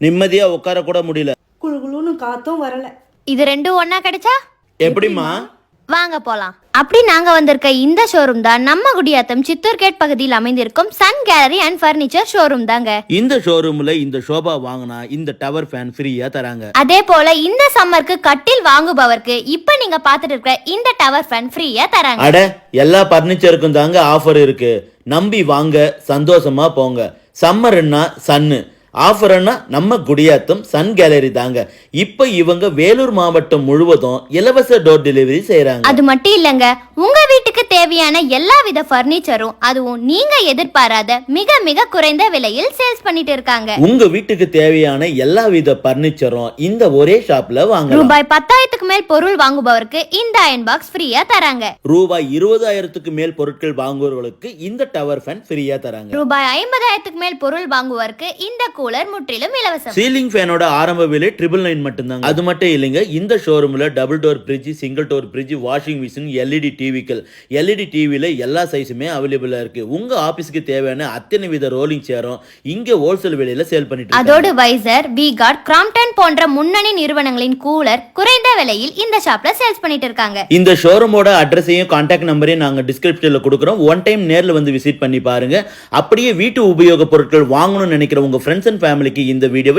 நிம்மதியா உட்கார கூட முடியல. குழுகுழுன்னு காத்தும் வரல. இது ரெண்டும் ஒண்ணா கிடைச்சா எப்படிமா? வாங்க போலாம். அப்படி நாங்க வந்திருக்க இந்த ஷோரூம் தான் நம்ம குடியாத்தம் சித்தூர் கேட் பகுதியில் அமைந்திருக்கும் sun gallery and furniture showroom தாங்க. இந்த ஷோரூம்ல இந்த ஷோபா வாங்கினா இந்த டவர் ஃபேன் ஃப்ரீயா தராங்க. அதே போல இந்த சம்மருக்கு கட்டில் வாங்குபவருக்கு இப்ப நீங்க பாத்துட்டு இருக்க இந்த டவர் ஃபேன் ஃப்ரீயா தராங்க. அட, எல்லா பர்னிச்சருக்கும் தாங்க ஆஃபர் இருக்கு. நம்பி வாங்க, சந்தோஷமா போங்க. சம்மர்னா சன்னு, ஆஃபர்னா நம்ம குடியாத்தம் சன் கேலரி தாங்க. இப்ப இவங்க வேலூர் மாவட்டம் முழுவதும் இலவச டோர் டெலிவரி செய்யறாங்க. அது மட்டும் இல்லங்க, உங்க வீட்டுக்கு தேவையான எல்லா வித பர்னிச்சரும் அதுவும் நீங்க எதிர்பாராத மிக மிக குறைந்த விலையில் சேல்ஸ் பண்ணிட்டு இருக்காங்க. உங்க வீட்டுக்கு தேவையான எல்லா வித பர்னிச்சரும் இந்த ஒரே ஷாப்ல வாங்கலாம். ரூபாய் 10,000க்கு மேல் பொருள் வாங்குபவருக்கு இந்த அயன் பாக்ஸ் ஃப்ரீயா தராங்க. ரூபாய் 20,000க்கு மேல் பொருட்கள் வாங்குபவர்களுக்கு இந்த டவர் ஃபேன் ஃப்ரீயா தராங்க. ரூபாய் 50,000க்கு மேல் பொருள் வாங்குவதற்கு இந்த கூலர் முற்றிலும் இலவசம். சீலிங் ஃபேனோட ஆரம்ப விலை 999 மட்டும்தாங்க. அது மட்டும் இல்லைங்க, இந்த ஷோரூம்ல double door fridge, single door fridge, washing machine, LED டிவிக்கள், எல்இடி டிவில எல்லா சைஸுமே அவைலபிளா இருக்கு. உங்க ஆபீஸ்க்கு தேவையான அத்தனை வித ரோலிங் சேரும் இங்க ஹோல்சேல் விலையில சேல் பண்ணிட்டு இருக்காங்க. அதோடு வைசர், V-Guard, கிராம்ப்டன் போன்ற முன்னணி நிறுவனங்களின் கூலர் குறைந்த விலையில் இந்த ஷாப்ல சேல்ஸ் பண்ணிட்டு இருக்காங்க. இந்த ஷோரூமோட அட்ரஸையும் கான்டாக்ட் நம்பரையும் நாங்க டிஸ்கிரிப்ஷன்ல கொடுக்குறோம். ஒன் டைம் நேர்ல வந்து விசிட் பண்ணி பாருங்க. அப்படியே வீட்டு உபயோக பொருட்கள் வாங்கணும்னு நினைக்கிற உங்க ஃப்ரெண்ட்ஸ் அண்ட் ஃபேமிலிக்கு இந்த வீடியோவை